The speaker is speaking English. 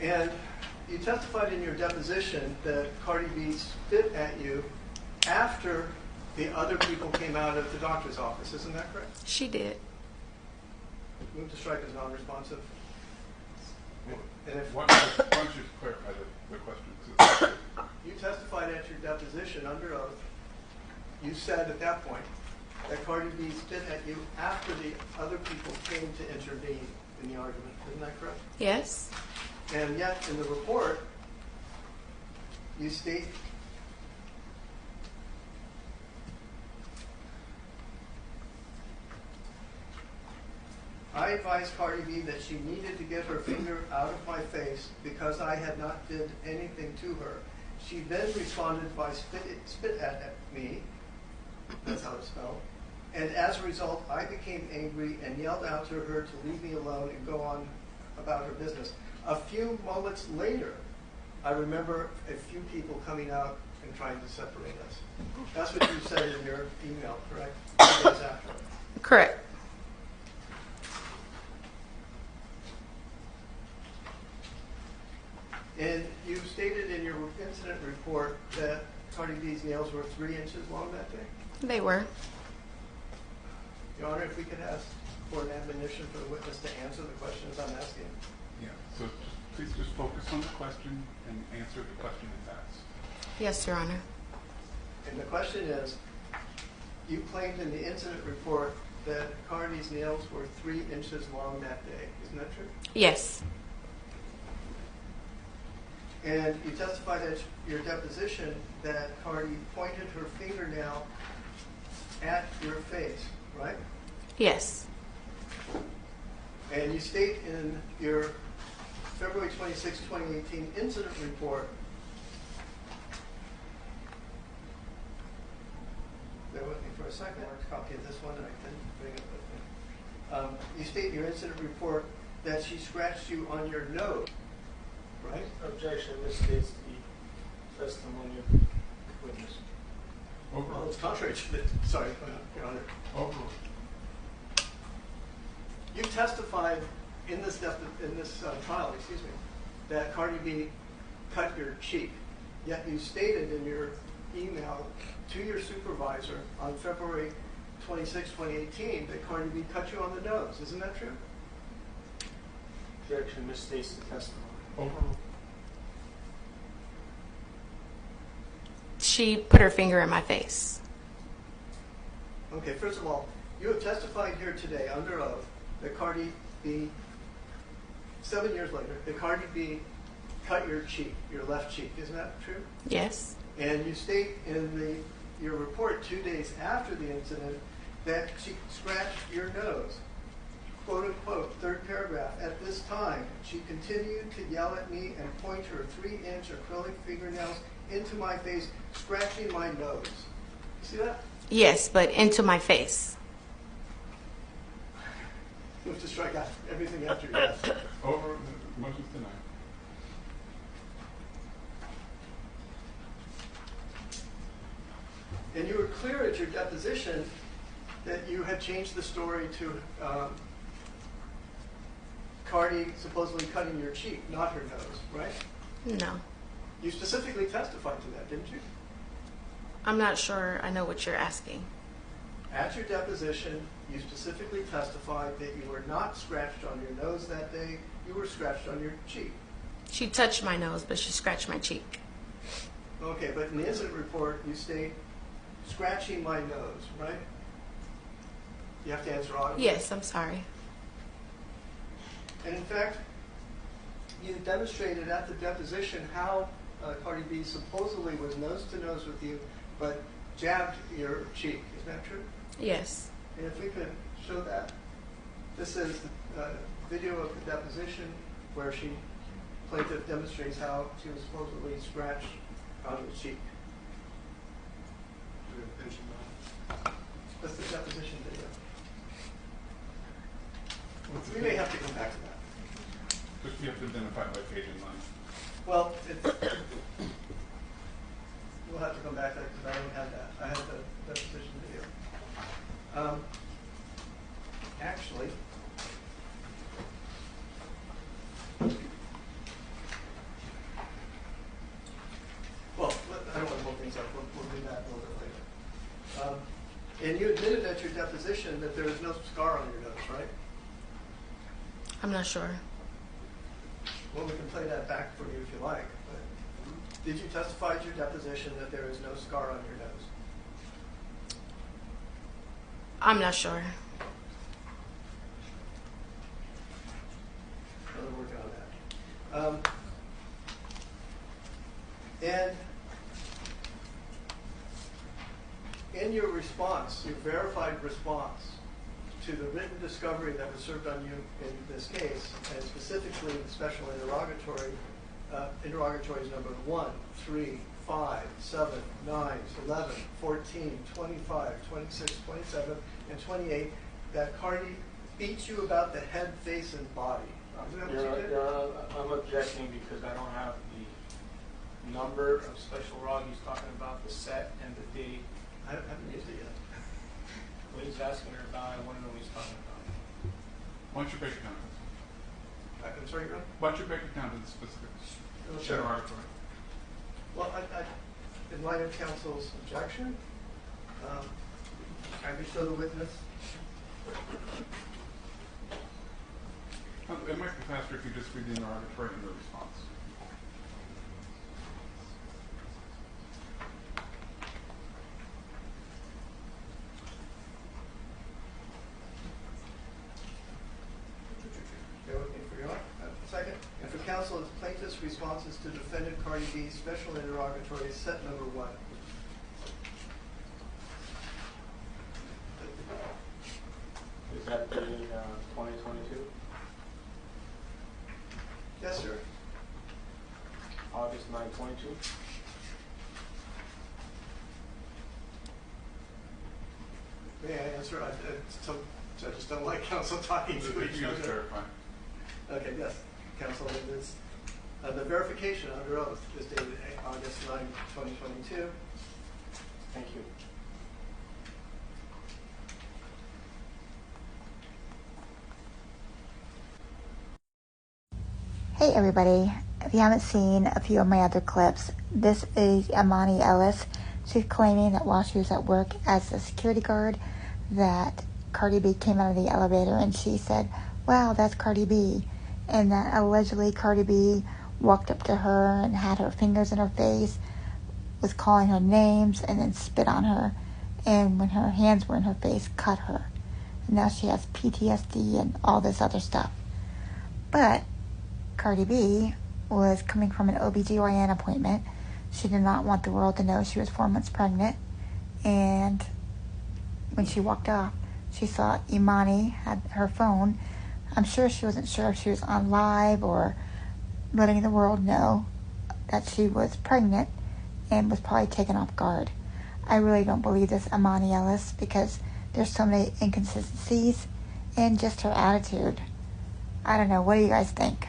And you testified in your deposition that Cardi B spit at you after the other people came out of the doctor's office. Isn't that correct? She did. Move to strike as non-responsive. And if why don't you clarify the question? you testified at your deposition under oath, you said at that point that Cardi B spit at you after the other people came to intervene in the argument. Isn't that correct? Yes. And yet, in the report, you state I advised Cardi B that she needed to get her finger out of my face because I had not did anything to her. She then responded by spit at me, that's how it's spelled, and as a result, I became angry and yelled out to her to leave me alone and go on about her business. A few moments later, I remember a few people coming out and trying to separate us. That's what you said in your email, correct? 2 days after. Correct. And you stated in your incident report that Cardi B's nails were 3 inches long that day? They were. Your Honor, if we could ask for an admonition for the witness to answer the questions I'm asking. Yeah, so please just focus on the question and answer the question as asked. Yes, Your Honor. And the question is, you claimed in the incident report that Cardi's nails were 3 inches long that day. Isn't that true? Yes. And you testified at your deposition that Cardi pointed her fingernail at your face, right? Yes. And you state in your February 26, 2018 incident report, bear with me for a second, I'll copy of this one and I can bring it with me. You state in your incident report that she scratched you on your nose, right? Objection misstates the testimony of the witness. Well, it's contrary to the, sorry, Your Honor. Overruled. You testified in this trial, that Cardi B cut your cheek, yet you stated in your email to your supervisor on February 26, 2018 that Cardi B cut you on the nose. Isn't that true? Objection misstates the testimony. Overruled. She put her finger in my face. Okay, first of all, you have testified here today under oath that Cardi B, 7 years later, that Cardi B cut your cheek, your left cheek. Isn't that true? Yes. And you state in your report 2 days after the incident that she scratched your nose. Quote unquote, third paragraph. At this time, she continued to yell at me and point her 3-inch acrylic fingernails into my face, scratching my nose. You see that? Yes, but into my face. You have to strike out everything after yes. Over. Motion's denied. And you were clear at your deposition that you had changed the story to Cardi supposedly cutting your cheek, not her nose, right? No. You specifically testified to that, didn't you? I'm not sure I know what you're asking. At your deposition, you specifically testified that you were not scratched on your nose that day, you were scratched on your cheek. She touched my nose, but she scratched my cheek. Okay, but in the incident report, you state scratching my nose, right? You have to answer audibly. Yes, I'm sorry. And in fact, you demonstrated at the deposition how Cardi B supposedly was nose to nose with you, but jabbed your cheek. Is that true? Yes. And if we could show that. This is the video of the deposition where plaintiff demonstrates how she was supposedly scratched on the cheek. That's the deposition video. We may have to come back to that. But you have to identify by page and line. Well, we'll have to come back to that because I don't have that. I have the deposition video. Actually, that there is no scar on your nose, right? I'm not sure. Well, we can play that back for you if you like. But did you testify at your deposition that there is no scar on your nose? I'm not sure. We're working on that. And in your response, your verified response to the written discovery that was served on you in this case, and specifically the special interrogatory, interrogatories number 1, 3, 5, 7, 9, 11, 14, 25, 26, 27, and 28, that Cardi beat you about the head, face, and body. Is that what you did? I'm objecting because I don't have the number of special rod he's talking about, the set and the date. I haven't used it yet. What he's asking her about, I want to know what he's talking about. Why don't you break it down? I'm sorry, Ron? Why don't you break it down to the specifics? Sure. Interrogatory. Well, in light of counsel's objection, I can show the witness. It might be faster if you just read the interrogatory and the response. Bear with me for a second. And for counsel, it's plaintiff's responses to defendant Cardi B's special interrogatory, set number 1. Is that the 2022? Yes, sir. August 9/22? May I answer? I just don't like counsel talking to You each just other. verify. Okay, yes. Counsel, it is, the verification under oath is dated August 9, 2022. Thank you. Hey everybody, if you haven't seen a few of my other clips, this is Emani Ellis. She's claiming that while she was at work as a security guard that Cardi B came out of the elevator and she said, "Wow, that's Cardi B." And that allegedly Cardi B walked up to her and had her fingers in her face, was calling her names and then spit on her, and when her hands were in her face, cut her. And now she has PTSD and all this other stuff. But Cardi B was coming from an OBGYN appointment. She did not want the world to know she was 4 months pregnant. And when she walked off, she saw Emani had her phone. I'm sure she wasn't sure if she was on live or letting the world know that she was pregnant and was probably taken off guard. I really don't believe this Emani Ellis because there's so many inconsistencies in just her attitude. I don't know. What do you guys think?